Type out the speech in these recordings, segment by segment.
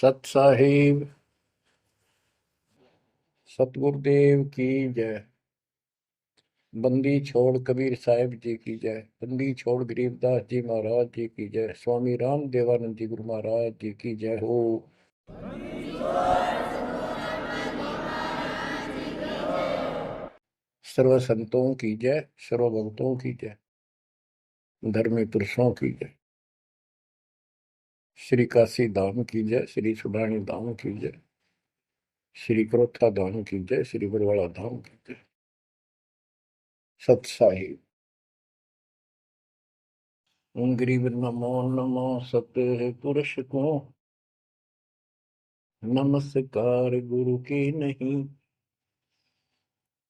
सत साहिब सतगुरुदेव की जय। बंदी छोड़ कबीर साहिब जी की जय। बंदी छोड़ गरीबदास जी महाराज जी की जय। स्वामी राम देवानंद जी गुरु महाराज जी की जय हो। सर्व संतों की जय, सर्व भक्तों की जय, धर्मी पुरुषों की जय। श्री काशी धाम की जय, श्री सुडानी धाम की जय, श्री क्रोथा धाम की जय, श्री बरवाड़ा धाम की जय। सत साहिब गरीब नमो नमो सत्य पुरुष को नमस्कार गुरु की नहीं।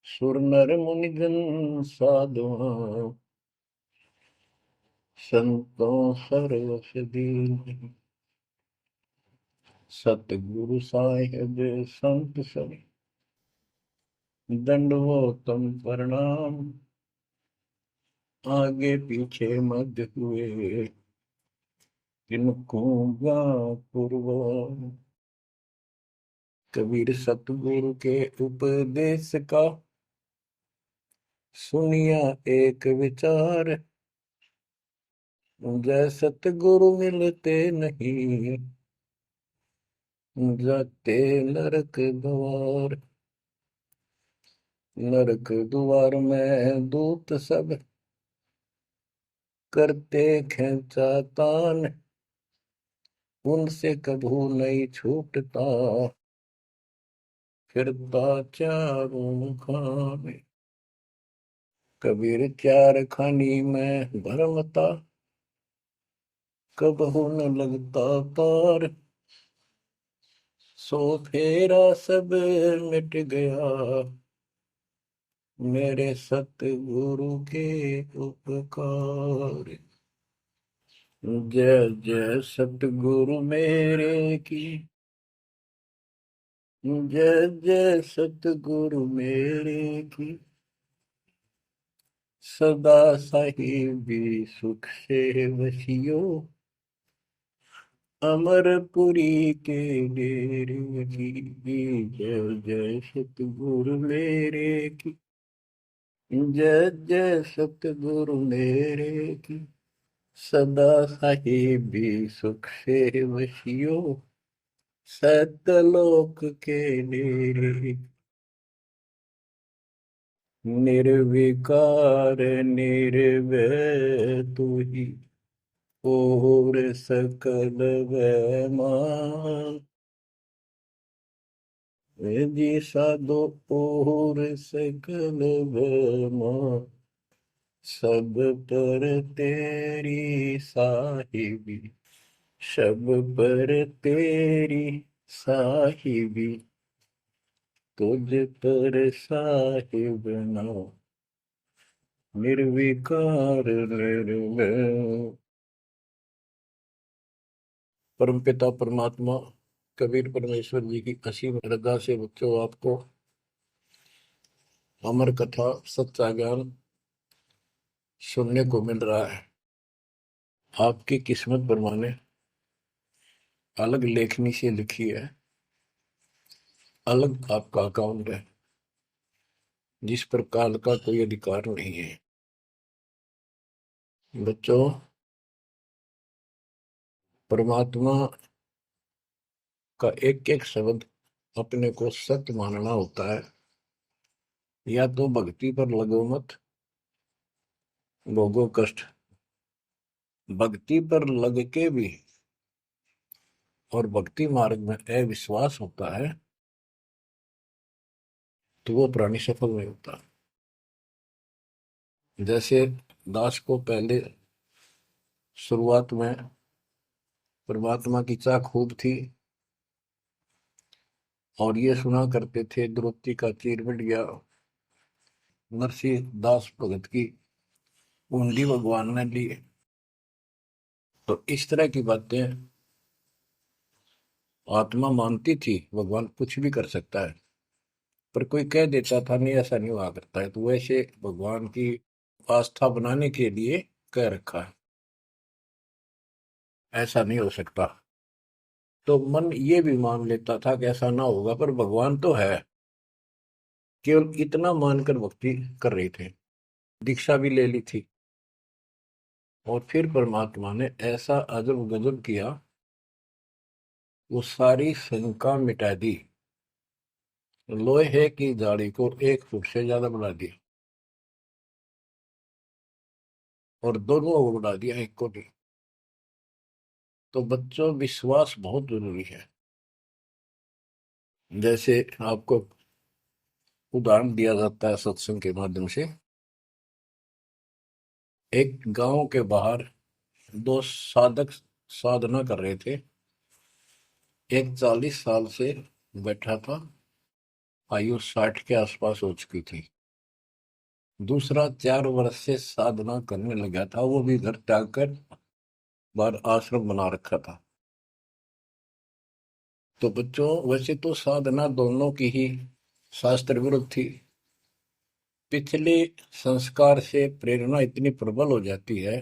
सुर नर मुनिजन साधुआ संतों सर्वस दीन। सतगुरु साहिब संत सब दंडवतम प्रणाम। आगे पीछे मध्य हुए किनको पूर्व। कबीर सतगुरु के उपदेश का सुनिया एक विचार। जय सतगुरु मिलते नहीं जाते नरक द्वार। नरक द्वार में दूत सब करते खेचातान। उनसे कभू नहीं छूटता फिरता चारों खाने। कबीर चार खानी में भरमता कबहू न लगता पार। सो फेरा सब मिट गया मेरे सतगुरु के उपकार। जय जय सतगुरु मेरे की जय जय सतगुरु मेरे की। सदा साहिबी सुख से वसियो अमरपुरी के डेरे की। जय जय सतगुरु मेरे की जय जय सतगुरु मेरे की। सदा साहिबी सुख से वसियो सतलोक के डेरे। निर्विकार निर्भय तू ही और सकल वैमान। जी साधो और सकल वैमान। सब पर तेरी साहिबी सब पर तेरी साहिबी। तुझ पर साहिब ना निर्विकार निर्भय। परमपिता परमात्मा कबीर परमेश्वर जी की असीम श्रद्धा से बच्चों आपको अमर कथा सच्चा ज्ञान सुनने को मिल रहा है। आपकी किस्मत परमाने अलग लेखनी से लिखी है, अलग आपका अकाउंट है जिस पर काल का कोई अधिकार नहीं है। बच्चों, परमात्मा का एक एक शब्द अपने को सत्य मानना होता है। या तो भक्ति पर लगो मत भोगो कष्ट। भक्ति पर लग के भी और भक्ति मार्ग में अविश्वास होता है तो वो प्राणी सफल नहीं होता। जैसे दास को पहले शुरुआत में परमात्मा की चाह खूब थी और ये सुना करते थे द्रौपदी का चीर मिट गया, नरसिंह दास भगत की कुंडली भगवान ने ली। तो इस तरह की बातें आत्मा मानती थी, भगवान कुछ भी कर सकता है। पर कोई कह देता था नहीं ऐसा नहीं हुआ करता है, तो वैसे भगवान की आस्था बनाने के लिए कह रखा है ऐसा नहीं हो सकता। तो मन ये भी मान लेता था कि ऐसा ना होगा, पर भगवान तो है। केवल इतना मानकर भक्ति कर रहे थे, दीक्षा भी ले ली थी। और फिर परमात्मा ने ऐसा अजब गजब किया, वो सारी शंका मिटा दी। लोहे की जाली को 1 फुट से ज्यादा बढ़ा दिया, और दोनों को बढ़ा दिया, एक को नहीं। तो बच्चों, विश्वास बहुत जरूरी है। जैसे आपको उदाहरण दिया जाता है सत्संग के माध्यम से। एक गांव के बाहर दो साधक साधना कर रहे थे। एक 40 साल से बैठा था, आयु 60 के आसपास हो चुकी थी। दूसरा 4 वर्ष से साधना करने लगा था, वो भी घर त्याग कर बाहर आश्रम बना रखा था। तो बच्चों, वैसे तो साधना दोनों की ही शास्त्र विरुद्ध थी। पिछले संस्कार से प्रेरणा इतनी प्रबल हो जाती है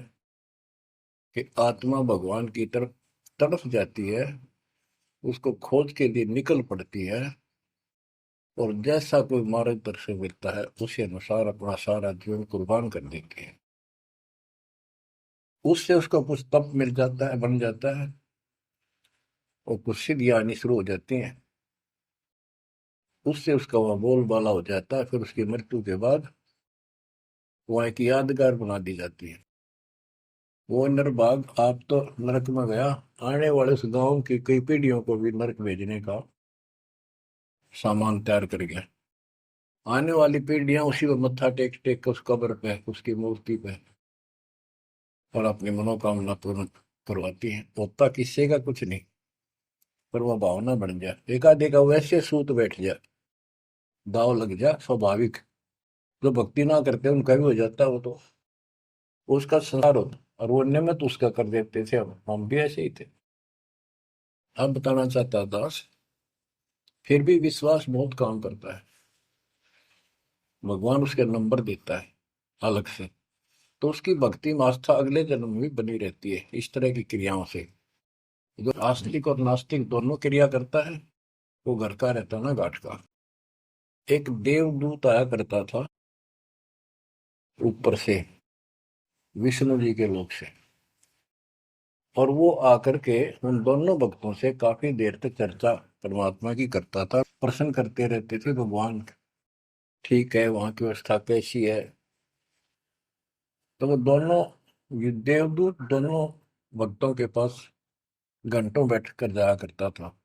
कि आत्मा भगवान की तरफ तड़प जाती है, उसको खोज के लिए निकल पड़ती है, और जैसा कोई मार्गदर्शन मिलता है उसी अनुसार अपना सारा जीवन कुर्बान कर देती है। उससे उसको कुछ तप मिल जाता है, बन जाता है, और कुछ सिद्धियां आनी शुरू हो जाती हैं। उससे उसका वह बोलबाला हो जाता है। फिर उसकी मृत्यु के बाद वह एक यादगार बना दी जाती है। वो नरभाग, आप तो नरक में गया, आने वाले उस गांव की कई पीढ़ियों को भी नरक भेजने का सामान तैयार कर गया। आने वाली पीढ़ियां उसी को मत्था टेक टेक के उस कब्र पे, उसकी मूर्ति पे, और अपनी मनोकामना पूर्ण करवाती हैं। होता किसी का कुछ नहीं, पर वह भावना बन जाए, एकाधिका वैसे सूत बैठ जाए, दाव लग जाए, स्वाभाविक। जो भक्ति ना करते उनका भी हो जाता है वो तो, उसका संसार होता। और वो नियमित उसका कर देते थे, हम भी ऐसे ही थे। अब बताना चाहता दास, फिर भी विश्वास बहुत काम करता है। भगवान उसके नंबर देता है अलग से, तो उसकी भक्ति में आस्था अगले जन्म में भी बनी रहती है इस तरह की क्रियाओं से। जो आस्तिक और नास्तिक दोनों क्रिया करता है, वो घर का रहता है ना घाट का। एक देवदूत आया करता था ऊपर से, विष्णु जी के लोक से। और वो आकर के उन दोनों भक्तों से काफी देर तक चर्चा परमात्मा की करता था, प्रश्न करते रहते थे भगवान, ठीक है, वहां की व्यवस्था कैसी है। तो वो दोनों, ये देवदूत दोनों भक्तों के पास घंटों बैठ कर जाया करता था।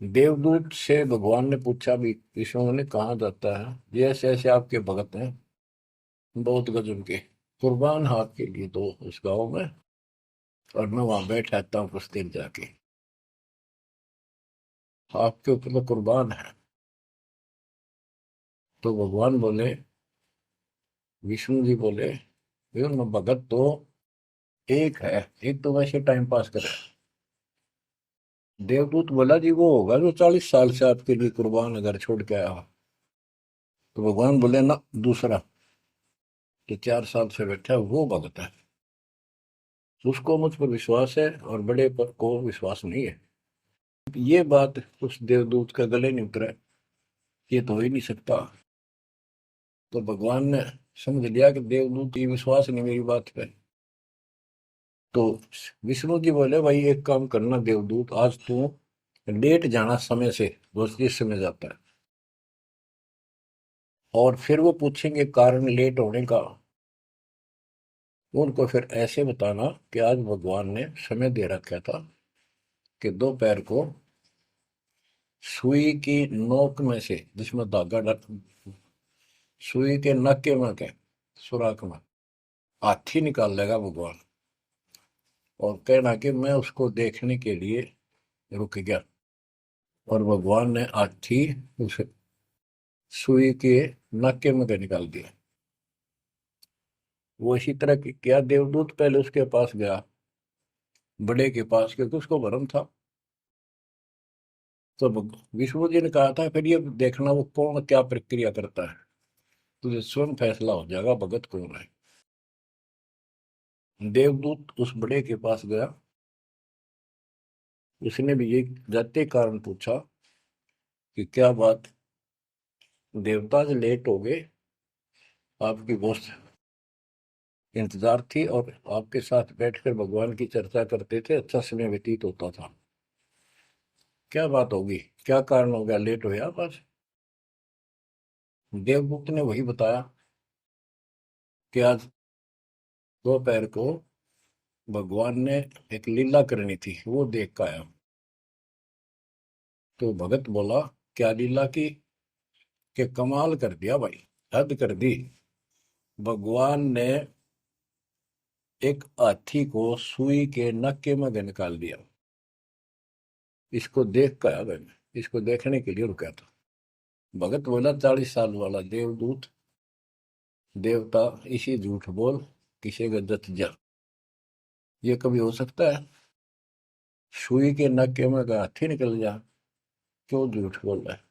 देवदूत से भगवान ने पूछा भी, विष्णु ने, कहा जाता है ये ऐसे ऐसे आपके भगत हैं, बहुत गजब के, कुर्बान हाथ के लिए दो उस गांव में, और मैं वहां बैठ रहता हूँ कुछ देर जाके, आपके ऊपर तो कुर्बान है। तो भगवान बोले, विष्णु जी बोले, विष्णु भगत तो एक है, एक तो वैसे टाइम पास करे। देवदूत बोला, जी वो होगा जो 40 साल से आपके लिए कुर्बान घर छोड़ के आया हो। तो भगवान बोले, ना, दूसरा, कि 4 साल से बैठा है वो भगत है। उसको मुझ पर विश्वास है और बड़े पर को विश्वास नहीं है। ये बात उस देवदूत का गले नहीं उतरा, ये तो हो ही नहीं सकता। तो भगवान ने समझ लिया कि देवदूत ये विश्वास नहीं मेरी बात पे। तो विष्णु जी बोले, भाई एक काम करना देवदूत, आज तू लेट जाना समय से, बस जिस समय जाता है, और फिर वो पूछेंगे कारण लेट होने का, उनको फिर ऐसे बताना कि आज भगवान ने समय दे रखा था कि दोपहर को सुई की नोक में से, जिसमें धागा डर, सुई के नक्के में के सुराख में हाथी निकाल लेगा भगवान, और कहना कि मैं उसको देखने के लिए रुक गया। और भगवान ने हाथी उस सुई के नक्के में के निकाल दिया। वो इसी तरह की क्या, देवदूत पहले उसके पास गया, बड़े के पास, क्योंकि उसको भरम था। तो विष्णु जी ने कहा था, फिर ये देखना वो कौन क्या प्रक्रिया करता है, तुझे स्वयं फैसला हो जाएगा भगत कौन है। देवदूत उस बड़े के पास गया, उसने भी ये जाते कारण पूछा कि क्या बात, देवता से लेट हो गए, आपकी बहुत इंतजार थी और आपके साथ बैठकर भगवान की चर्चा करते थे, अच्छा समय व्यतीत होता था। क्या बात होगी, क्या कारण हो गया, लेट हुए आप आज? देवदूत ने वही बताया कि आज दोपहर को भगवान ने एक लीला करनी थी, वो देख कर आया। तो भगत बोला, क्या लीला की? कि कमाल कर दिया भाई, हद कर दी। भगवान ने एक हाथी को सुई के नक्के में निकाल दिया। इसको देख कर आया मैंने, इसको देखने के लिए रुका था। भगत बोला, 40 साल वाला देवदूत देवता इसी झूठ बोल, किसी का जत जा, ये कभी हो सकता है? सुई के नक्के में का हाथी निकल जा, क्यों झूठ बोल रहा है?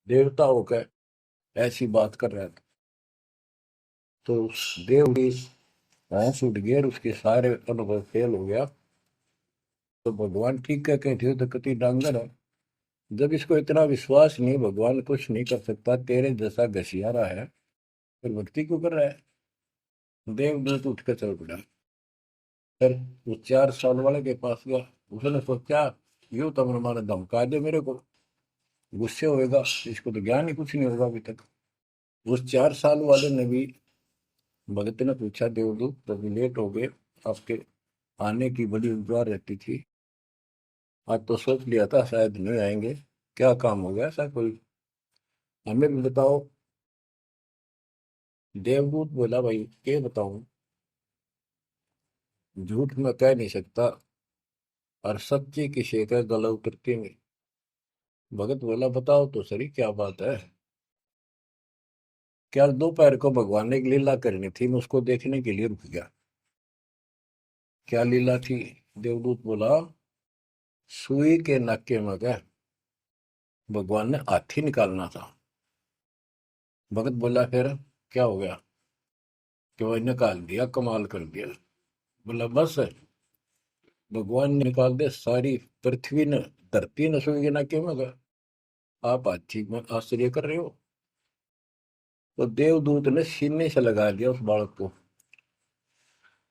देवता होकर ऐसी बात कर रहा था। तो उस देव की भैंस उठ गई और उसके सारे अनुभव फेल हो गया। तो भगवान ठीक कह के थे, तो कति डांगर है। जब इसको इतना विश्वास नहीं, भगवान कुछ नहीं कर सकता, तेरे जैसा घसियारा है, फिर भक्ति क्यों कर रहा है? देवदूत उठ कर चल पड़ा। फिर वो 4 साल वाले के पास गया। उसने सोचा, यूं तो हमारा धमका दे मेरे को, गुस्से होएगा, इसको तो ज्ञान ही कुछ नहीं होगा अभी तक। उस 4 साल वाले ने भी, भगत ने पूछा, देवदूत तभी लेट हो गए, आपके आने की बड़ी इंतजार रहती थी, आज तो सोच लिया था शायद नहीं आएंगे, क्या काम हो गया ऐसा कोई, हमें भी बताओ। देवदूत बोला, भाई क्या बताऊं, झूठ मैं कह नहीं सकता, और सच्ची की शेखर गला उतरती नहीं। भगत बोला, बताओ तो सही क्या बात है? क्या दोपहर को भगवान ने एक लीला करनी थी, मैं उसको देखने के लिए रुक गया। क्या लीला थी? देवदूत बोला, सुई के नक्के में क्या भगवान ने हाथी निकालना था। भगत बोला, फिर क्या हो गया? कि वही निकाल दिया, कमाल कर दिया। बोला, बस भगवान ने निकाल दे, सारी पृथ्वी ने, धरती ने सुई के नक्के में गया, आप हाथी में आश्चर्य कर रहे हो? तो देवदूत ने सीने से लगा दिया उस बालक को।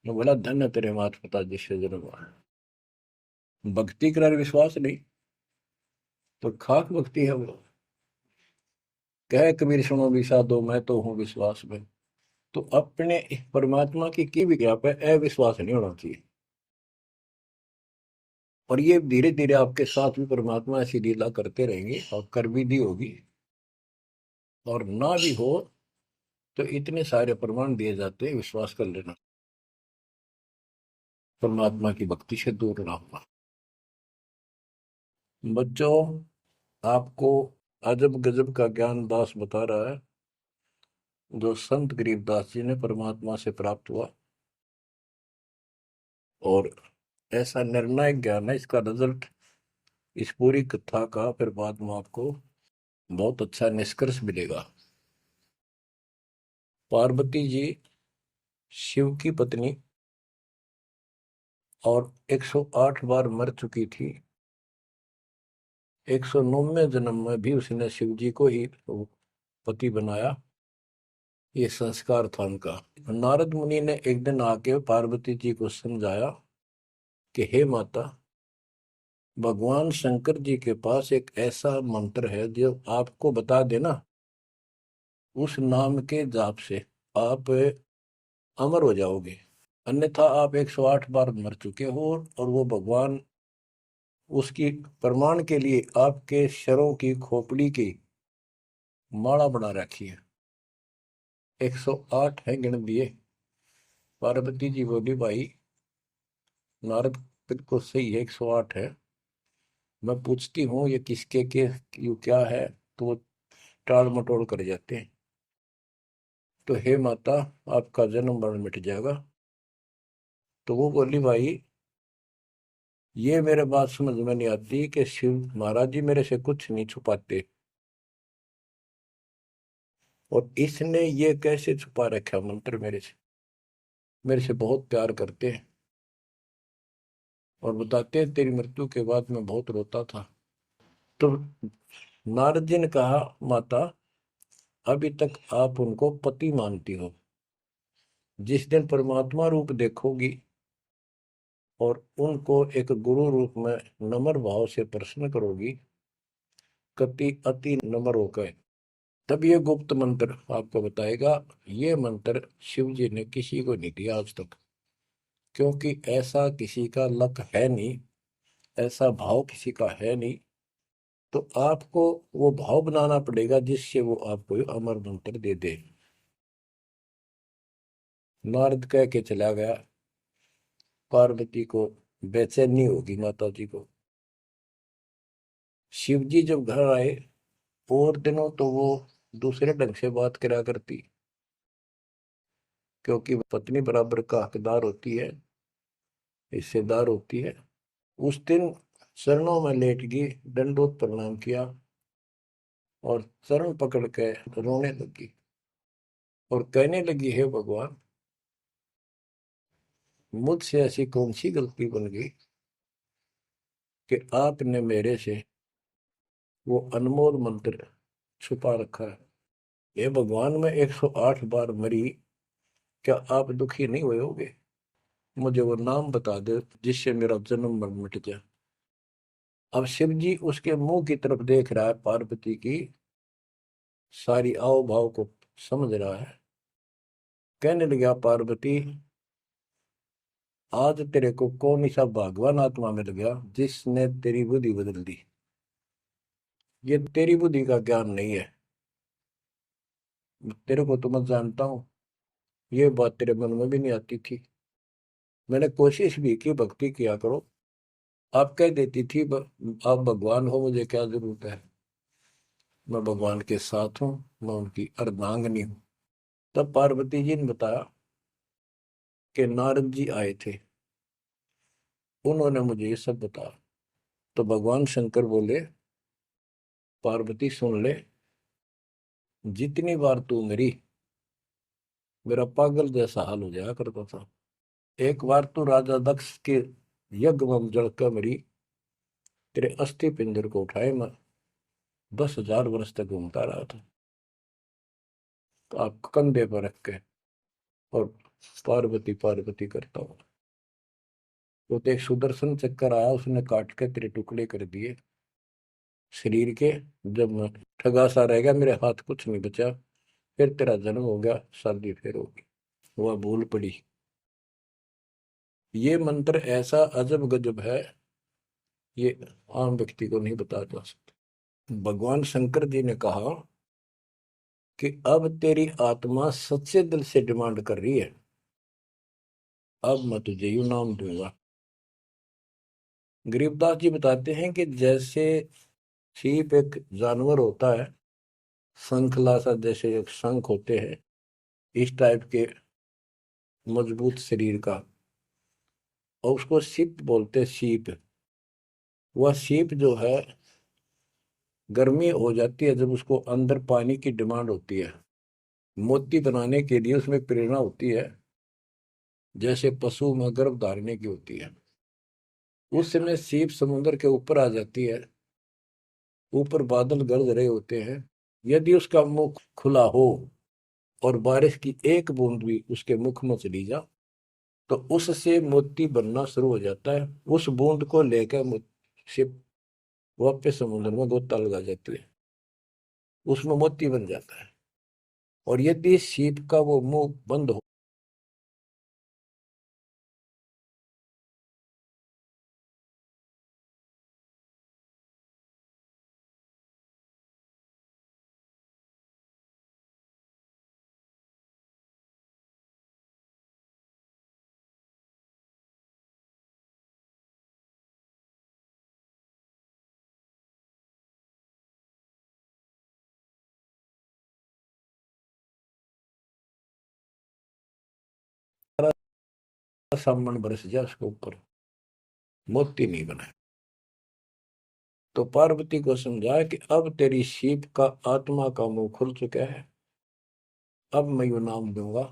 मैं बोला, धन्य तेरे माता पिता जिससे जन्म हुआ। भक्ति कर विश्वास नहीं, तो खाक भक्ति है वो। कह कबीर सुनो विषादो, मैं तो हूँ विश्वास में। तो अपने परमात्मा की विज्ञा पे अविश्वास नहीं होना चाहिए। और ये धीरे धीरे आपके साथ भी परमात्मा ऐसी लीला करते रहेंगे, और कर भी दी होगी। और ना भी हो तो इतने सारे प्रमाण दिए जाते हैं, विश्वास कर लेना, परमात्मा की भक्ति से दूर ना होना। बच्चों, आपको अजब गजब का ज्ञान दास बता रहा है, जो संत गरीबदास जी ने परमात्मा से प्राप्त हुआ। और ऐसा निर्णायक ज्ञान है, इसका रिजल्ट इस पूरी कथा का फिर बाद में आपको बहुत अच्छा निष्कर्ष मिलेगा। पार्वती जी शिव की पत्नी, और 108 बार मर चुकी थी। 109वें जन्म में भी उसने शिव जी को ही पति बनाया। ये संस्कार था उनका। नारद मुनि ने एक दिन आके पार्वती जी को समझाया कि हे माता, भगवान शंकर जी के पास एक ऐसा मंत्र है जो आपको बता देना, उस नाम के जाप से आप अमर हो जाओगे। अन्यथा आप 108 बार मर चुके हो, और वो भगवान उसकी प्रमाण के लिए आपके शरों की खोपड़ी की माला बना रखी है। 108 है, गिन दिए। पार्वती जी बोली, भाई नारद बिल्कुल सही है, 108 है। मैं पूछती हूँ ये किसके के यू क्या है, तो वो टाल मटोल कर जाते हैं। तो हे माता, आपका जन्म मरण मिट जाएगा। तो वो बोली, भाई ये मेरे बात समझ में नहीं आती कि शिव महाराज जी मेरे से कुछ नहीं छुपाते, और इसने ये कैसे छुपा रखा मंत्र मेरे से बहुत प्यार करते हैं। और बताते हैं तेरी मृत्यु के बाद मैं बहुत रोता था। तो नारद जी ने कहा, माता अभी तक आप उनको पति मानती हो, जिस दिन परमात्मा रूप देखोगी और उनको एक गुरु रूप में नम्र भाव से प्रश्न करोगी, कति अति नम्र होकर, तब ये गुप्त मंत्र आपको बताएगा। ये मंत्र शिव जी ने किसी को नहीं दिया आज तक, क्योंकि ऐसा किसी का लक है नहीं, ऐसा भाव किसी का है नहीं। तो आपको वो भाव बनाना पड़ेगा जिससे वो आपको अमर मंत्र दे दे। नारद कह के चला गया। पार्वती को बेचैनी होगी, माता जी को। शिव जी जब घर आए और दिनों तो वो दूसरे ढंग से बात करा करती, क्योंकि पत्नी बराबर का हकदार होती है, हिस्सेदार होती है। उस दिन चरणों में लेट गई, दंडोत प्रणाम किया और चरण पकड़ के रोने लगी और कहने लगी, हे भगवान, मुझसे ऐसी कौन सी गलती बन गई कि आपने मेरे से वो अनमोल मंत्र छुपा रखा है। हे भगवान, मैं 108 बार मरी, क्या आप दुखी नहीं हुए होगे? मुझे वो नाम बता दे जिससे मेरा जन्म मरण मिट जाए। अब शिव जी उसके मुंह की तरफ देख रहा है, पार्वती की सारी आओ भाव को समझ रहा है। कहने लगा, पार्वती आज तेरे को कौन सा भगवान आत्मा मिल गया जिसने तेरी बुद्धि बदल दी? ये तेरी बुद्धि का ज्ञान नहीं है, तेरे को तो मैं जानता हूँ। ये बात तेरे मन में भी नहीं आती थी। मैंने कोशिश भी की, भक्ति किया करो। आप कह देती थी, आप भगवान हो, मुझे क्या जरूरत है, मैं भगवान के साथ हूँ, मैं उनकी अर्धांगिनी हूँ। तब पार्वती जी ने बताया कि नारद जी आए थे, उन्होंने मुझे ये सब बताया। तो भगवान शंकर बोले, पार्वती सुन ले, जितनी बार तू मरी मेरा पागल जैसा हाल हो जाया करता था। एक बार तो राजा दक्ष के यज्ञ में जलकर मरी, तेरे अस्थि पिंजर को उठाए मैं 10,000 वर्ष तक घूमता रहा था, तो आप कंधे पर रख के और पार्वती पार्वती करता हूँ। तो एक सुदर्शन चक्कर आया, उसने काट के तेरे टुकड़े कर दिए शरीर के। जब मैं ठगा सा रह गया, मेरे हाथ कुछ नहीं बचा, फिर तेरा जन्म हो गया, शादी फिर होगी। वह भूल पड़ी। ये मंत्र ऐसा अजब गजब है, ये आम व्यक्ति को नहीं बता जा सकता। भगवान शंकर जी ने कहा कि अब तेरी आत्मा सच्चे दिल से डिमांड कर रही है, अब मैं तुझे यू नाम दूंगा। गरीबदास जी बताते हैं कि जैसे सीप एक जानवर होता है, शंखला सा जैसे एक शंख होते हैं, इस टाइप के मजबूत शरीर का, और उसको सीप बोलते हैं, सीप। वह सीप जो है, गर्मी हो जाती है जब उसको अंदर पानी की डिमांड होती है, मोती बनाने के लिए उसमें प्रेरणा होती है, जैसे पशु में गर्भ धारने की होती है। उस समय सीप समुद्र के ऊपर आ जाती है, ऊपर बादल गरज रहे होते हैं। यदि उसका मुख खुला हो और बारिश की एक बूंद भी उसके मुख में चली जा, तो उससे मोती बनना शुरू हो जाता है। उस बूंद को लेकर शिप वापस समुद्र में गोता लगा जाती है, उसमें मोती बन जाता है। और यदि सीप का वो मुंह बंद हो, सामन बरस जाए उसके ऊपर, मोती नहीं बने। तो पार्वती को समझाया कि अब तेरी सीप का आत्मा का मुंह खुल चुका है, अब मैं यू नाम दूंगा,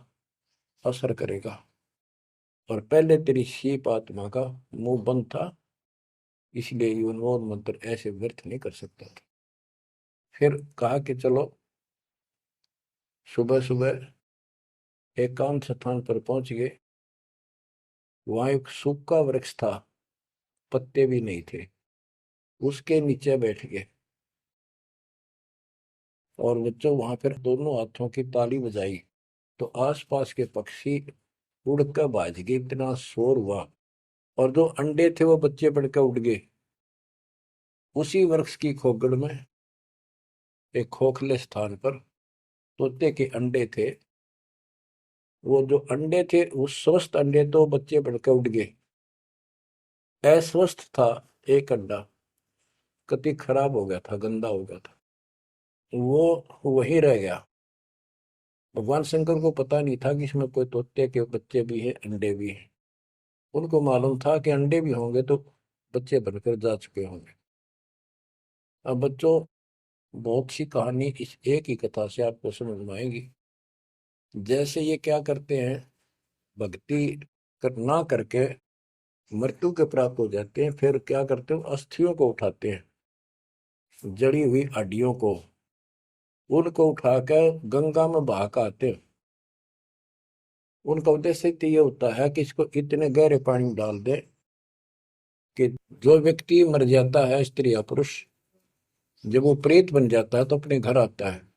असर करेगा। और पहले तेरी शीप आत्मा का मुंह बंद था, इसलिए ये उन्मोद मंत्र ऐसे व्यर्थ नहीं कर सकता था। फिर कहा कि चलो सुबह सुबह एकांत स्थान पर पहुंच गए। वहां एक सूखा वृक्ष था, पत्ते भी नहीं थे, उसके नीचे बैठ गए। और बच्चों वहां पर दोनों हाथों की ताली बजाई तो आसपास के पक्षी उड़कर भाज गए, इतना शोर हुआ। और जो अंडे थे वो बच्चे बढ़कर उड़ गए। उसी वृक्ष की खोगड़ में एक खोखले स्थान पर तोते के अंडे थे। वो जो अंडे थे उस स्वस्थ अंडे तो बच्चे बढ़कर उड़ गए। अस्वस्थ था एक अंडा, कति खराब हो गया था, गंदा हो गया था, वो वहीं रह गया। भगवान शंकर को पता नहीं था कि इसमें कोई तोते के बच्चे भी हैं, अंडे भी हैं। उनको मालूम था कि अंडे भी होंगे तो बच्चे बनकर जा चुके होंगे। अब बच्चों बहुत सी कहानी इस एक ही कथा से आपको समझ में आएगी। जैसे ये क्या करते हैं, भक्ति ना करके मृत्यु के प्राप्त हो जाते हैं, फिर क्या करते हो, अस्थियों को उठाते हैं, जड़ी हुई हड्डियों को, उनको उठाकर गंगा में बहा के आते हैं। उनका उद्देश्य तो ये होता है कि इसको इतने गहरे पानी में डाल दे कि जो व्यक्ति मर जाता है, स्त्री या पुरुष, जब वो प्रेत बन जाता है तो अपने घर आता है।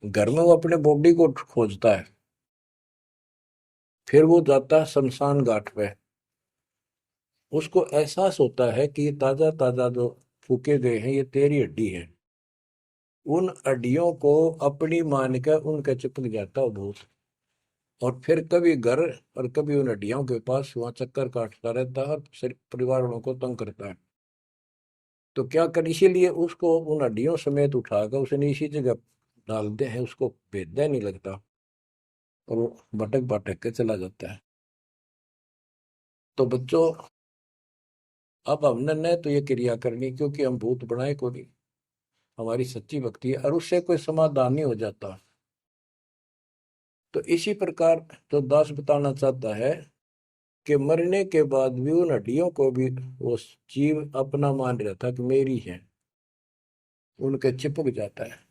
घर में वो अपने बॉडी को खोजता है, फिर वो जाता है शमशान घाट पे। उसको एहसास होता है कि ये ताजा ताजा जो फूके गए हैं ये तेरी हड्डी है। उन हड्डियों को अपनी मानकर उनका चिपक जाता है भूत। और फिर कभी घर और कभी उन हड्डियों के पास वहां चक्कर काटता रहता है और परिवार वालों को तंग करता है। तो क्या कर, इसीलिए उसको उन हड्डियों समेत उठाकर उसने इसी जगह डाल दे है, उसको भेदा नहीं लगता और वो भटक भटक के चला जाता है। तो बच्चों अब हमने न तो ये क्रिया करनी क्योंकि हम भूत बनाए को नहीं, हमारी सच्ची भक्ति है और उससे कोई समाधान नहीं हो जाता। तो इसी प्रकार जो दास बताना चाहता है कि मरने के बाद भी उन हड्डियों को भी वो जीव अपना मान रहा था कि मेरी है, उनके चिपक जाता है।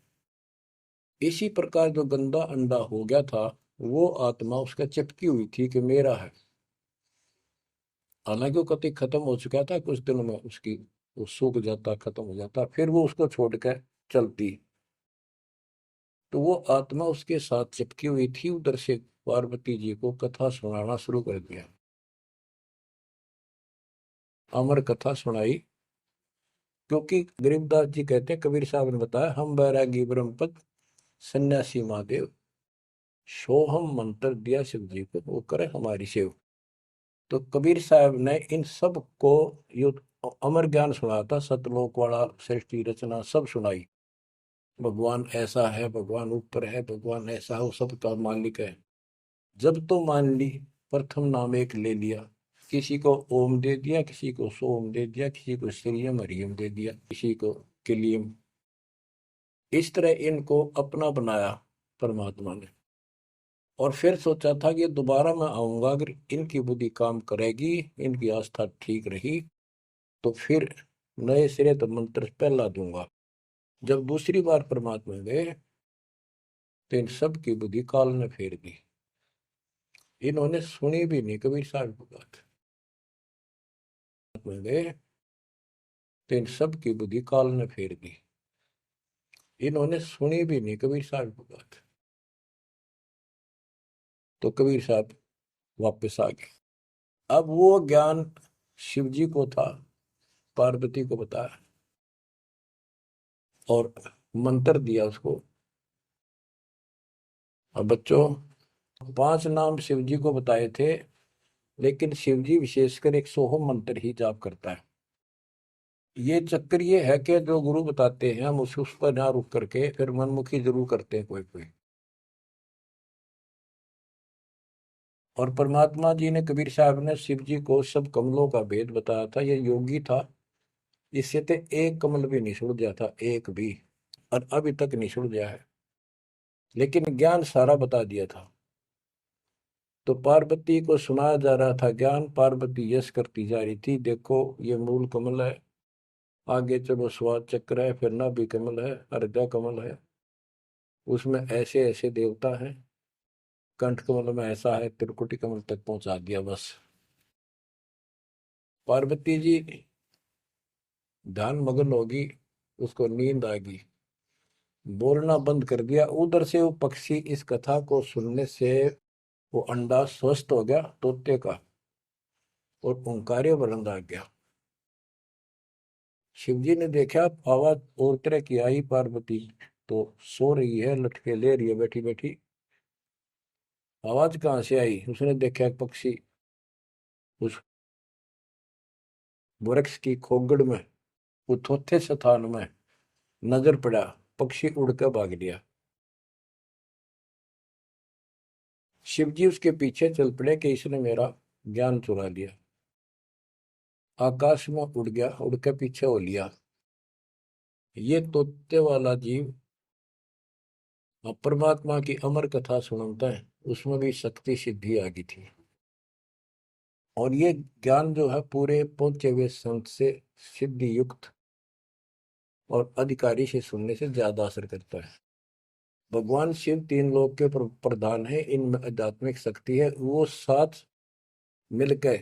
इसी प्रकार जो गंदा अंडा हो गया था वो आत्मा उसका चिपकी हुई थी कि मेरा है। हालांकि वो कति खत्म हो चुका था, कुछ दिनों में उसकी वो सूख जाता, खत्म हो जाता, फिर वो उसको छोड़कर चलती। तो वो आत्मा उसके साथ चिपकी हुई थी। उधर से पार्वती जी को कथा सुनाना शुरू कर दिया, अमर कथा सुनाई। क्योंकि गरीबदास जी कहते हैं, कबीर साहब ने बताया, हम बैरागी ब्रह्मपद सन्यासी महादेव, सोहम मंत्र दिया शिव जी को, वो करे हमारी सेव। तो कबीर साहब ने इन सब को यो अमर ज्ञान सुनाया था, सतलोक वाला, सृष्टि रचना सब सुनाई। भगवान ऐसा है, भगवान ऊपर है, भगवान ऐसा है, वो सबका मालिक है। जब तो मान ली, प्रथम नाम एक ले लिया, किसी को ओम दे दिया, किसी को सोम दे दिया, किसी को श्रीयम हरियम दे दिया, किसी को किलियम। इस तरह इनको अपना बनाया परमात्मा ने। और फिर सोचा था कि दोबारा मैं आऊंगा, अगर इनकी बुद्धि काम करेगी, इनकी आस्था ठीक रही, तो फिर नए सिरे तो मंत्र पहला दूंगा। जब दूसरी बार परमात्मा गए तो इन सब की बुद्धि काल ने फेर दी। इन्होंने सुनी भी नहीं कबीर साहब की बात। में गए तो इन सब की बुद्धि काल ने फेर दी। इन्होंने सुनी भी नहीं कबीर साहब की बात। तो कबीर साहब वापस आ गए। अब वो ज्ञान शिव जी को था, पार्वती को बताया और मंत्र दिया उसको। अब बच्चों 5 नाम शिव जी को बताए थे, लेकिन शिव जी विशेषकर एक सोहम मंत्र ही जाप करता है। ये चक्कर ये है कि जो गुरु बताते हैं हम उस पर ना रुक करके फिर मनमुखी जरूर करते हैं कोई कोई। और परमात्मा जी ने, कबीर साहब ने शिव जी को सब कमलों का भेद बताया था। ये योगी था, इससे तो एक कमल भी नहीं सुलझा था, एक भी, और अभी तक नहीं सुलझा है। लेकिन ज्ञान सारा बता दिया था। तो पार्वती को सुनाया जा रहा था ज्ञान, पार्वती यश करती जा रही थी, देखो ये मूल कमल है, आगे चलो स्वाद चक्र है, फिर नाभि कमल है, हृदय कमल है, उसमें ऐसे ऐसे देवता हैं, कंठ कमल में ऐसा है, त्रिकुटी कमल तक पहुंचा दिया बस। पार्वती जी ध्यान मग्न होगी, उसको नींद आ गई, बोलना बंद कर दिया। उधर से वो पक्षी इस कथा को सुनने से वो अंडा स्वस्थ हो गया तोते का, और ओंकार्य बुलंद आ गया। शिव जी ने देखा आवाज और तरह की आई, पार्वती तो सो रही है, लटके ले रही है बैठी बैठी, आवाज कहाँ से आई? उसने देखा एक पक्षी उस वृक्ष की खोगड़ में, वो थोथे स्थान में नजर पड़ा, पक्षी उड़कर भाग लिया। शिव जी उसके पीछे चल पड़े कि इसने मेरा ज्ञान चुरा लिया, आकाश में उड़ गया, उड़ के पीछे हो लिया। ये तोते वाला जीव परमात्मा की अमर कथा सुनता है, उसमें भी शक्ति सिद्धि आ गई थी। और ये ज्ञान जो है पूरे पहुंचे हुए संत से सिद्धि युक्त और अधिकारी से सुनने से ज्यादा असर करता है। भगवान शिव तीन लोक के प्रधान है, इनमें आध्यात्मिक शक्ति है, वो साथ मिलकर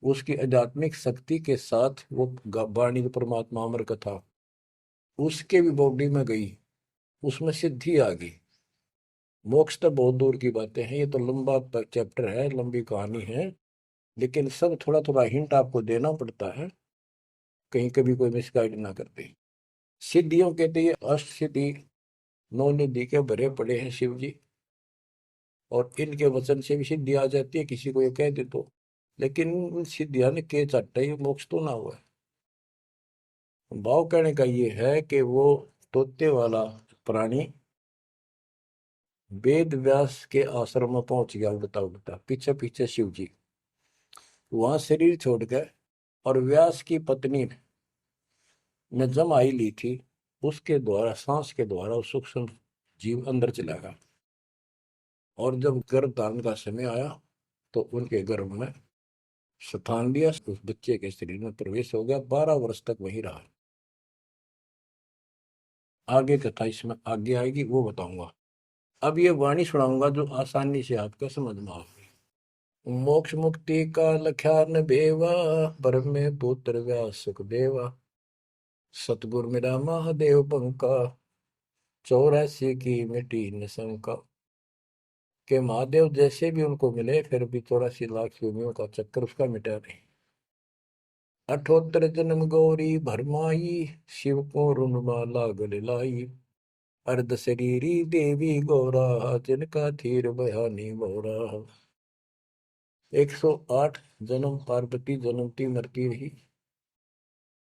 उसकी आध्यात्मिक शक्ति के साथ वो वाणी परमात्मा अमर कथा उसके भी बॉडी में गई, उसमें सिद्धि आ गई। मोक्ष तो बहुत दूर की बातें हैं, ये तो लंबा चैप्टर है, लंबी कहानी है, लेकिन सब थोड़ा थोड़ा हिंट आपको देना पड़ता है, कहीं कभी कोई मिसगाइड ना करते। सिद्धियों कहते ये अष्ट सिद्धि नौ निधि के भरे पड़े हैं शिव जी, और इनके वचन से भी सिद्धि आ जाती है, किसी को ये कह दे तो। लेकिन सिद्धियां ने के चाटा ये मोक्ष तो ना हुआ है। भाव कहने का ये है कि वो तोते वाला प्राणी वेद व्यास के आश्रम में पहुंच गया, उड़ता उड़ता पीछे पीछे शिव जी, वहां शरीर छोड़ गए, और व्यास की पत्नी ने जमाई ली थी, उसके द्वारा सांस के द्वारा वो सूक्ष्म जीव अंदर चला गया। और जब गर्भ धारण का समय आया तो उनके गर्भ में स्थान लिया, उस बच्चे के शरीर में प्रवेश हो गया, 12 वर्ष तक वहीं रहा। आगे कथा इसमें आगे आएगी, वो बताऊंगा। अब ये वाणी सुनाऊंगा जो आसानी से आपको समझ में आएगी। मोक्ष मुक्ति का लख्यान बेवा, ब्रह्म में पुत्र व्यास सुखदेवा, सतगुर मेरा महादेव पंका, 84 की मिटी न शंका। के महादेव जैसे भी उनको मिले, फिर भी 84 लाख योनियों का चक्कर उसका मिटा नहीं। 78 जन्म गौरी भरमाई, शिव को रुणमाला गले लाई, अर्ध शरीरी देवी गौरा, जिनका थीर बयानी मोरा। 108 जन्म पार्वती जन्मती मरती रही,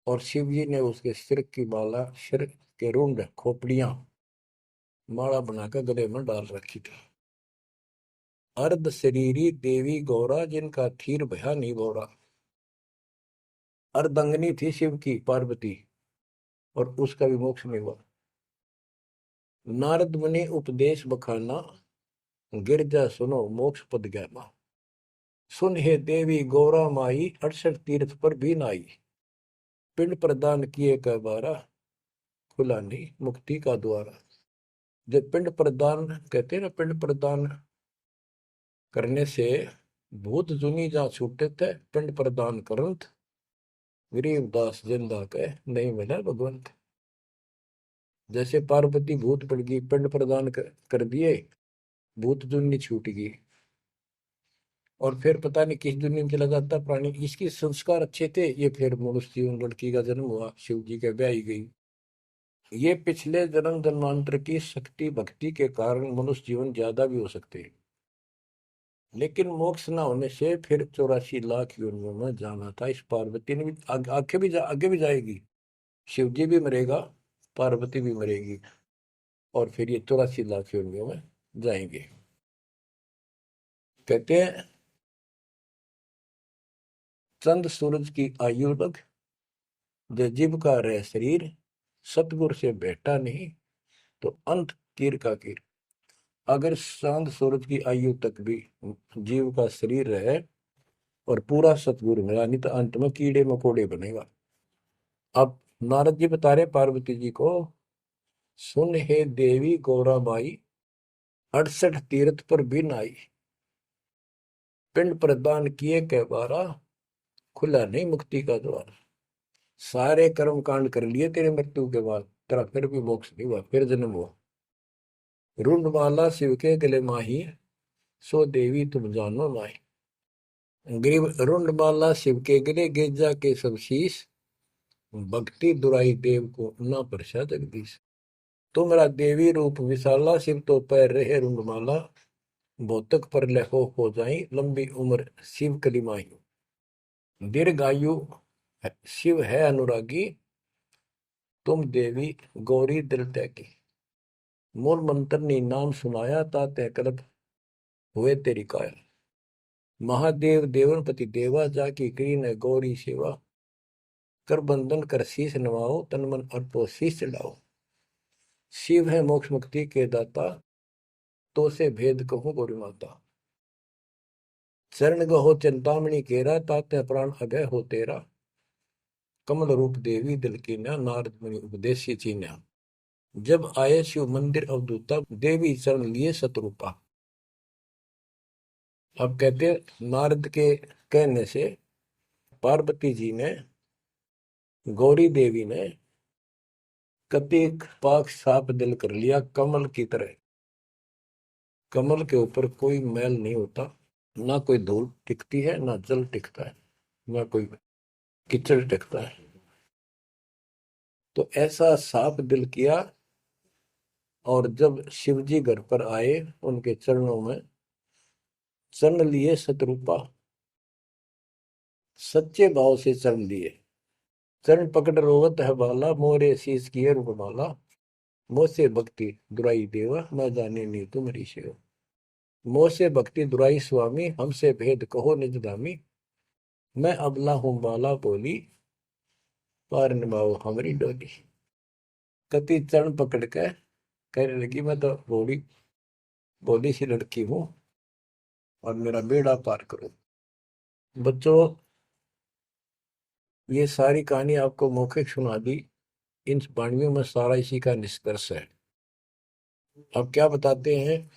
और शिव जी ने उसके सिर की माला, सिर के रुंड खोपड़ियां माला बनाकर गले में डाल रखी थी। अर्ध शरीरी देवी गौरा, जिनका थीर भया नहीं बोरा। अर्धंगनी थी शिव की पार्वती, और उसका भी मोक्ष नहीं हुआ। नारद मुनि उपदेश बखाना, गिरजा सुनो मोक्ष पद ज्ञाना। सुन हे देवी गौरा माई, 68 तीर्थ पर भी नाई, पिंड प्रदान किए कै बारा, खुला नहीं मुक्ति का द्वारा। जब पिंड प्रदान कहते हैं ना, पिंड प्रदान करने से भूत जुनी जा छूटे थे, पिंड प्रदान करंत गरीबदास जिंदा के नहीं मिला भगवंत। जैसे पार्वती भूत पड़ गई, पिंड प्रदान कर दिए, भूत जुनी छूट गई, और फिर पता नहीं किस दुनिया में चला जाता प्राणी। इसके संस्कार अच्छे थे, ये फिर मनुष्य जीवन, लड़की का जन्म हुआ, शिव जी के ब्याही गई। ये पिछले जन्म जन्मांतर की शक्ति भक्ति के कारण मनुष्य जीवन ज्यादा भी हो सकते हैं, लेकिन मोक्ष न होने से फिर 84 लाख योनियों में जाना था। इस पार्वती ने भी आगे भी जाएगी, शिव जी भी मरेगा, पार्वती भी मरेगी, और फिर ये 84 लाख योनियों में जाएंगे। कहते हैं चंद सूरज की आयु लग, जो जीव का रह शरीर, सतगुर से बैठा नहीं, तो अंत कीर का कीर। अगर चांद सूरज की आयु तक भी जीव का शरीर रहे और पूरा सतगुरु मिला, नहीं तो अंत में कीड़े मकोड़े बनेगा। अब नारद जी बता रहे पार्वती जी को, सुन हे देवी गौरा माई, 68 तीर्थ पर बिन आई, पिंड प्रदान किए के बारा, खुला नहीं मुक्ति का द्वार। सारे कर्म कांड कर लिए तेरे मृत्यु के बाद, तेरा फिर भी मोक्ष नहीं हुआ, फिर जन्म हुआ। रुंडमाला शिव के गले माही, सो देवी तुम जानो नाई। ग्रीव रुंडमाला शिव के गले, गेजा के सब शीश, भक्ति दुराई देव को ना परसा जगदीश। तुमरा देवी रूप विशाला, शिव तो पैर रहे रुंडमाला, भौतक पर लहो हो जाई, लंबी उम्र शिव कलिमाई। दीर्घायु शिव है अनुरागी, तुम देवी गौरी दिल त्यागी। मूल मंत्र ने नाम सुनाया, ताते कल्प हुए तेरी काया। महादेव देवनपति देवा, जाकी करी न गौरी सेवा, कर बंधन कर शीश नवाओ, तन मन अर्पो शीश चढ़ाओ। शिव है मोक्ष मुक्ति के दाता, तो से भेद कहो गौरी माता। चरण गहो चिंतामणि केरा, ताते प्राण अभय हो तेरा। कमल रूप देवी दिल की न, नारद मुनि उपदेशी चीन्या। जब आए शिव मंदिर अवधूता, देवी चरण लिए शत्रुपा। अब कहते नारद के कहने से पार्वती जी ने, गौरी देवी ने कतिक पाक साफ दिल कर लिया, कमल की तरह। कमल के ऊपर कोई मैल नहीं होता, ना कोई धूल टिकती है, ना जल टिकता है, ना कोई कीचड़ टिकता है। तो ऐसा साफ दिल किया। और जब शिवजी घर पर आए, उनके चरणों में चरण लिए शत्रुपा, सच्चे भाव से चरण लिए। चरण पकड़ रोवत है बाला, मोरे शीस किए रूपमाला। मोसे भक्ति दुराई देवा, न जाने नी तुम्हारी सेवा। मोसे भक्ति दुराई स्वामी, हमसे भेद कहो निज दामी। मैं अबला हूं बाला बोली, पार निभाओ हमारी डोली। कति चरण पकड़ के कहने लगी, मैं तो बोली बोली सी लड़की हूं, और मेरा बेड़ा पार करो। बच्चों, ये सारी कहानी आपको मौखिक सुना दी, इन वाणियों में सारा इसी का निष्कर्ष है। अब क्या बताते हैं,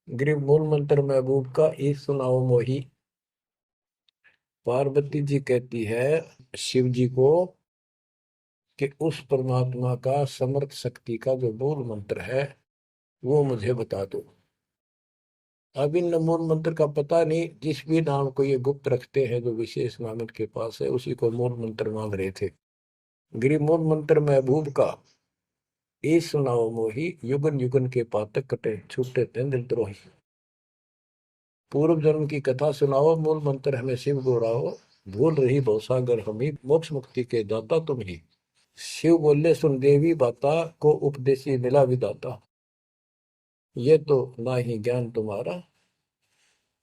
गृह मूल मंत्र महबूब का, एक सुनाओ मोही। पार्वती जी कहती है शिव जी को कि उस परमात्मा का समर्थ शक्ति का जो मूल मंत्र है वो मुझे बता दो। अब इन मूल मंत्र का पता नहीं, जिस भी नाम को ये गुप्त रखते हैं, जो विशेष नाम इनके पास है, उसी को मूल मंत्र मांग रहे थे। गृह मूल मंत्र महबूब का, ए सुनाओ मोही, युगन युगन के पातक कटे, छूटे तेंद्र द्रोही। पूर्व जन्म की कथा सुनाओ, मूल मंत्र हमें शिव गोराओ। भूल रही भवसागर हमी, मोक्ष मुक्ति के दाता तुम ही। शिव बोले सुन देवी बाता, को उपदेशी मिला विदाता। ये तो ना ही ज्ञान तुम्हारा,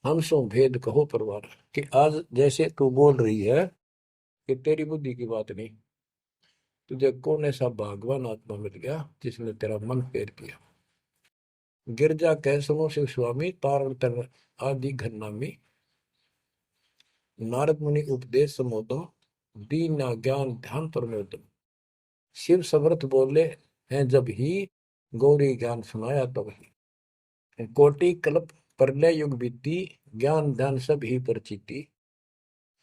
हम सो भेद कहो परवार। कि आज जैसे तू बोल रही है कि तेरी बुद्धि की बात नहीं, तुझे कौन ऐसा भगवान आत्मा मिल गया जिसने तेरा मन फेर किया। गिरजा कह सुनो शिव स्वामी, तारण तर आदि घरनामी। नारद मुनि उपदेश समोदम, दीन ज्ञान ध्यान परमोदम। शिव समर्थ बोले हैं जब ही, गौरी ज्ञान सुनाया तब ही। कोटि कल्प प्रलय युग बीती, ज्ञान ध्यान सब ही परचिति।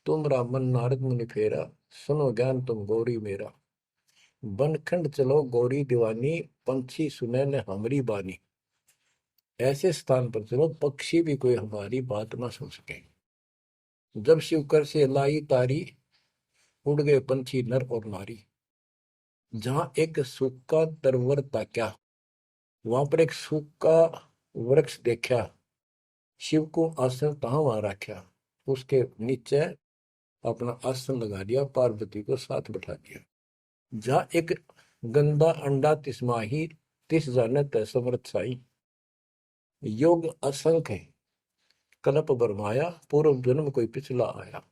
तुमरा मन नारद मुनि फेरा, सुनो ज्ञान तुम गौरी मेरा। बनखंड चलो गौरी दीवानी, पंछी सुने न हमारी बानी। ऐसे स्थान पर चलो पक्षी भी कोई हमारी बात ना सुन सके। जब शिव कर से लाई तारी, उड़ गए पंछी नर और नारी। जहां एक सूखा तरवर ताक्या, वहां पर एक सूखा वृक्ष देखा, शिव को आसन तहां वहां रखा, उसके नीचे अपना आसन लगा दिया, पार्वती को साथ बैठा दिया। जहां एक गंदा अंडा तिस्माही, तिस जाने तय समर्थ साई। योग असंख्य कल्प बरमाया, पूर्व जन्म कोई पिछला आया।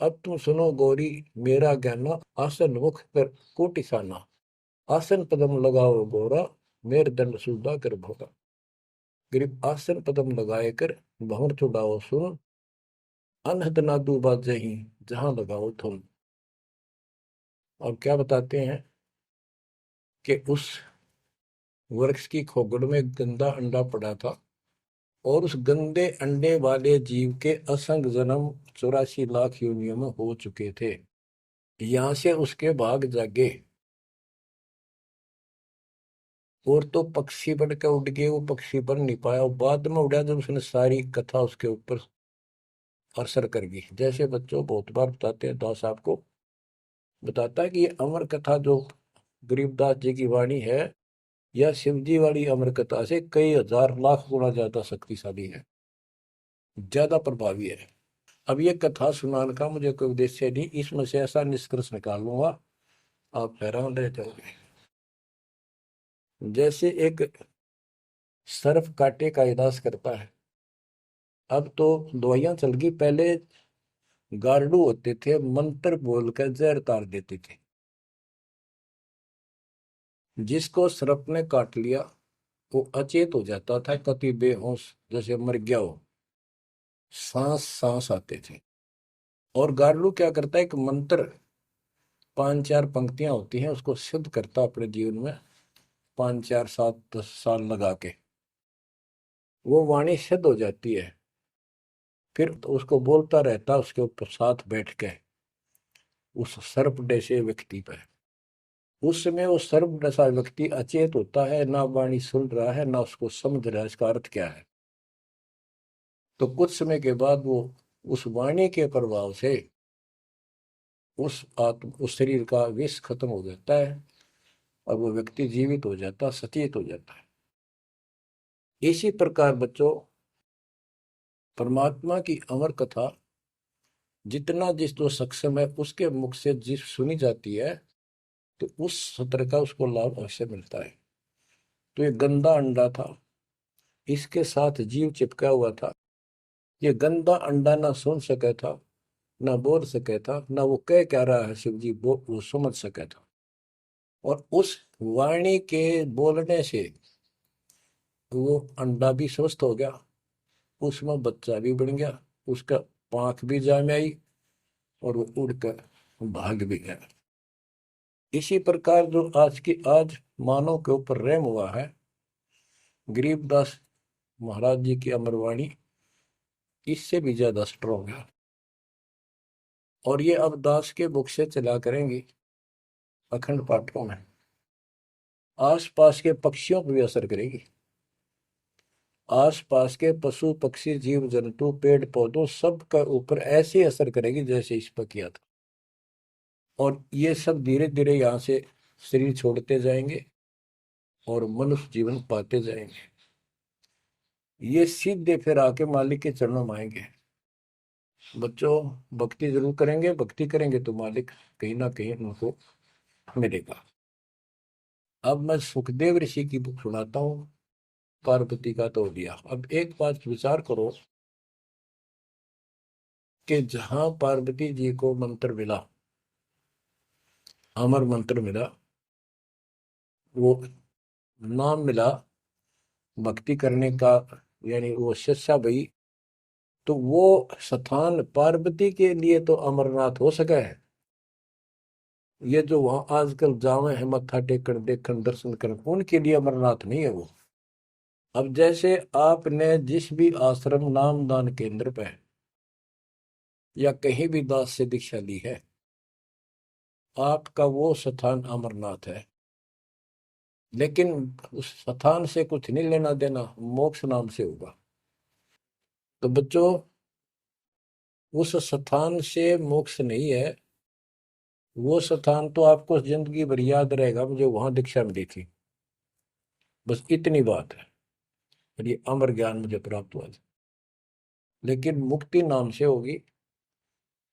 अब तुम सुनो गौरी मेरा ज्ञाना, आसन मुख कर कोटिसाना। आसन पदम लगाओ गौरा, मेरुदंड सूधा कर भोगा। गिरिप आसन पदम लगाए कर, भंवर चुड़ाओ सुन, अनहद नादू बाजही, जहां लगाओ धुन। और क्या बताते हैं कि उस वृक्ष की खोगड़ में गंदा अंडा पड़ा था, और उस गंदे अंडे वाले जीव के असंग जन्म 84 लाख योनियों में हो चुके थे। यहां से उसके भाग जागे, और तो पक्षी बन के उड़ गए, वो पक्षी बन नहीं पाया, और बाद में उड़ा जब उसने सारी कथा उसके ऊपर असर कर गई। जैसे बच्चों बहुत बार बताते हैं, दास आपको बताता है कि ये अमर कथा जो गरीबदास जी की वाणी है, यह शिव जी वाली अमर कथा से कई हजार लाख गुना ज्यादा शक्तिशाली है, ज्यादा प्रभावी है। अब ये कथा सुनाने का मुझे कोई उद्देश्य नहीं, इसमें से ऐसा निष्कर्ष निकाल लूंगा आप हैरान रह जाओगे। जैसे एक सर्प कांटे का इलाज करता है, अब तो दवाइयां चल गई, पहले गार्डू होते थे, मंत्र बोलकर जहर तार देते थे। जिसको सर्प ने काट लिया वो अचेत हो जाता था, कति बेहोश जैसे मर गया हो, सांस सांस आते थे। और गार्डू क्या करता है, एक मंत्र 5-4 पंक्तियां होती हैं, उसको सिद्ध करता अपने जीवन में, 5 4 7 10 साल लगा के वो वाणी सिद्ध हो जाती है। फिर तो उसको बोलता रहता उसके ऊपर साथ बैठ के उस सर्प जैसे व्यक्ति पर। उस समय वो सर्प जैसा व्यक्ति अचेत होता है, ना वाणी सुन रहा है ना उसको समझ रहा है इसका अर्थ क्या है। तो कुछ समय के बाद वो उस वाणी के प्रभाव से उस शरीर का विष खत्म हो जाता है, और वो व्यक्ति जीवित हो जाता, सचेत हो जाता है। इसी प्रकार बच्चों, परमात्मा की अमर कथा जितना जिस जो सक्षम है उसके मुख से जिस सुनी जाती है, तो उस सत्र का उसको लाभ अवश्य मिलता है। तो ये गंदा अंडा था, इसके साथ जीव चिपका हुआ था। ये गंदा अंडा ना सुन सका था, ना बोल सका था, ना वो कह क्या रहा है शिव जी वो समझ सका था। और उस वाणी के बोलने से वो अंडा भी स्वस्थ हो गया, उसमें बच्चा भी बन गया, उसका पांख भी जाम आई, और वो उड़कर भाग भी गया। इसी प्रकार जो आज मानव के ऊपर रहम हुआ है, गरीबदास महाराज जी की अमरवाणी इससे भी ज्यादा स्ट्रोंग है। और ये अब दास के बुक से चला करेंगी अखंड पाठों में, आसपास के पक्षियों पर भी असर करेगी। आसपास के पशु पक्षी जीव जंतु पेड़ पौधों सब का ऊपर ऐसे असर करेगी जैसे इस पर किया था। और ये सब धीरे धीरे यहाँ से शरीर छोड़ते जाएंगे और मनुष्य जीवन पाते जाएंगे। ये सीधे फिर आके मालिक के चरणों में आएंगे। बच्चों, भक्ति जरूर करेंगे, भक्ति करेंगे तो मालिक कहीं ना कहीं उनको मिलेगा। अब मैं सुखदेव ऋषि की बुक सुनाता हूँ, पार्वती का तो दिया। अब एक बात विचार करो कि जहां पार्वती जी को मंत्र मिला, अमर मंत्र मिला, वो नाम मिला भक्ति करने का, यानी वो शिष्या भई, तो वो स्थान पार्वती के लिए तो अमरनाथ हो सका है। ये जो वहां आजकल जावे हैं मत्था टेकन देखन दर्शन कर, उनके लिए अमरनाथ नहीं है वो। अब जैसे आपने जिस भी आश्रम नाम दान केंद्र पे या कहीं भी दास से दीक्षा ली है, आपका वो स्थान अमरनाथ है। लेकिन उस स्थान से कुछ नहीं लेना देना, मोक्ष नाम से होगा। तो बच्चों, उस स्थान से मोक्ष नहीं है, वो स्थान तो आपको जिंदगी भर याद रहेगा, मुझे वहां दीक्षा मिली थी, बस इतनी बात है। और ये अमर ज्ञान मुझे प्राप्त हुआ था। लेकिन मुक्ति नाम से होगी।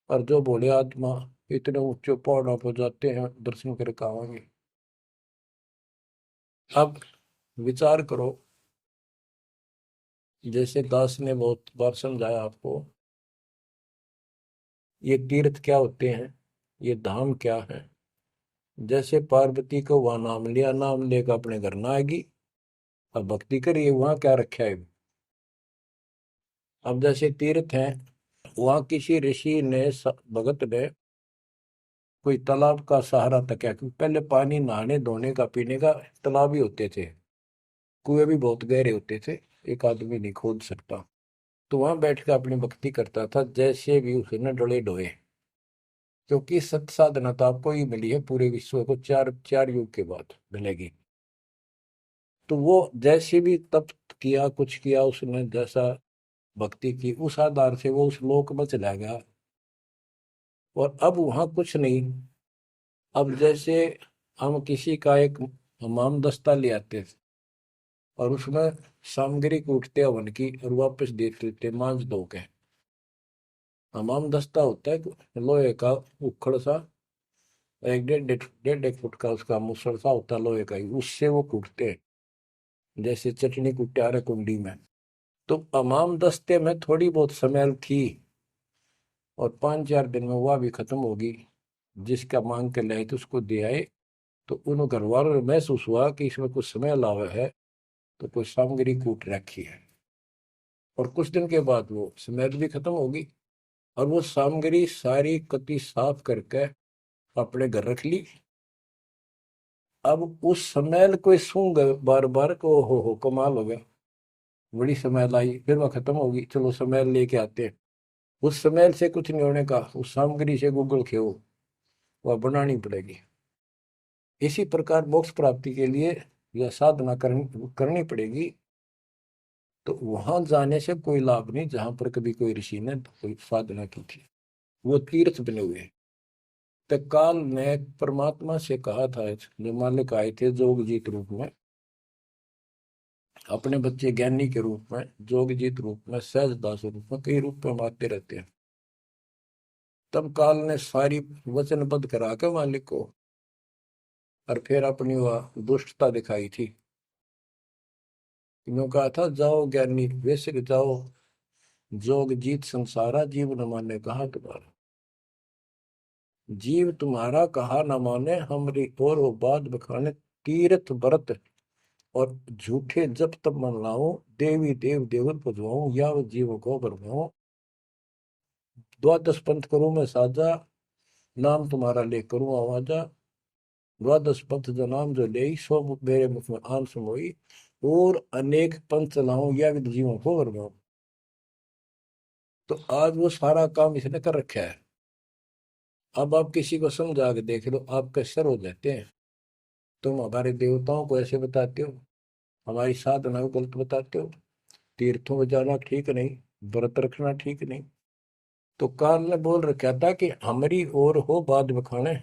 और जो बोले आत्मा इतने ऊंचे पहाड़ों पर जाते हैं दर्शन करके आवांगे। अब विचार करो, जैसे दास ने बहुत बार समझाया आपको, ये तीर्थ क्या होते हैं, ये धाम क्या है। जैसे पार्वती को वहां नाम लिया, नाम लेकर अपने घर ना आएगी, अब भक्ति करिए, वहां क्या रखा है। अब जैसे तीर्थ है, वहां किसी ऋषि ने भगत ने कोई तालाब का सहारा तक है, क्योंकि पहले पानी नहाने धोने का पीने का तालाब ही होते थे, कुएं भी बहुत गहरे होते थे, एक आदमी नहीं खोद सकता। तो वहां बैठ कर अपनी भक्ति करता था, जैसे भी उसने डोले डोए, क्योंकि सत साधना तो आपको ही मिली है, पूरे विश्व को चार चार युग के बाद मिलेगी। तो वो जैसे भी तप किया, कुछ किया उसने, जैसा भक्ति की, उस आधार से वो उस लोक में चला गया। और अब वहां कुछ नहीं। अब जैसे हम किसी का एक हमाम दस्ता ले आते थे, और उसमें सामग्री कूटते हवन की और वापस देते थे मांझ धो के। हमाम दस्ता होता है लोहे का उखड़ सा, एक डेढ़ एक फुट का उसका मुसर सा होता है लोहे का ही, उससे वो कूटते हैं, जैसे चटनी कुट्टे आ रहे कुंडी में। तो हमाम दस्ते में थोड़ी बहुत स्मेल थी, और 5-4 दिन में वह भी खत्म होगी। जिसका मांग के लाए तो उसको दे आए, तो उन घर वालों ने महसूस हुआ कि इसमें कुछ स्मेल आवा है, तो कोई सामग्री कूट रखी है। और कुछ दिन के बाद वो स्मेल भी खत्म होगी, और वो सामग्री सारी कति साफ करके अपने घर रख ली। अब उस स्मेल को सूंघ बार बार को, हो कमाल हो गया, बड़ी स्मेल आई, फिर वह खत्म होगी, चलो स्मेल लेके आते हैं। उस स्मेल से कुछ नहीं होने का, उस सामग्री से गूगल खेओ, वह बनानी पड़ेगी। इसी प्रकार मोक्ष प्राप्ति के लिए यह साधना करनी पड़ेगी। तो वहां जाने से कोई लाभ नहीं जहां पर कभी कोई ऋषि ने कोई साधना की थी, वो तीर्थ बने हुए हैं। तो काल ने परमात्मा से कहा था, जो मालिक आए थे जोगजीत रूप में, अपने बच्चे ज्ञानी के रूप में, जोगजीत रूप में, सहजदास रूप में, कई रूप में हम आते रहते हैं। तब काल ने सारी वचनबद्ध करा के मालिक को, और फिर अपनी वह दुष्टता दिखाई थी। यूं कहा था, जाओ ज्ञानी वैसे जाओ, जोग जीत संसारा, जीव न माने कहा तुम्हारा। जीव तुम्हारा कहा न माने, हमरी और वो बात बखाने, तीर्थ व्रत और झूठे जब तब मन लाऊं, देवी देव देवर पुजवाऊं, या जीव को बरमाऊं। द्वादश पंथ करूं मैं साजा, नाम तुम्हारा ले करूं आवाजा। द्वादश पंथ जो नाम जो ले, सो मेरे मुख में आन समोई, और अनेक पंथ चलाऊं, या विद जीवों को बरमाऊं। तो आज वो सारा काम इसने कर रखा है। अब आप किसी को समझा के देख लो, आपके सर हो जाते हैं। तुम हमारे देवताओं को ऐसे बताते हो, हमारी साधना को गलत बताते हो, तीर्थों में जाना ठीक नहीं, व्रत रखना ठीक नहीं। तो काल ने बोल रखा था कि हमारी ओर हो बाद बखाने,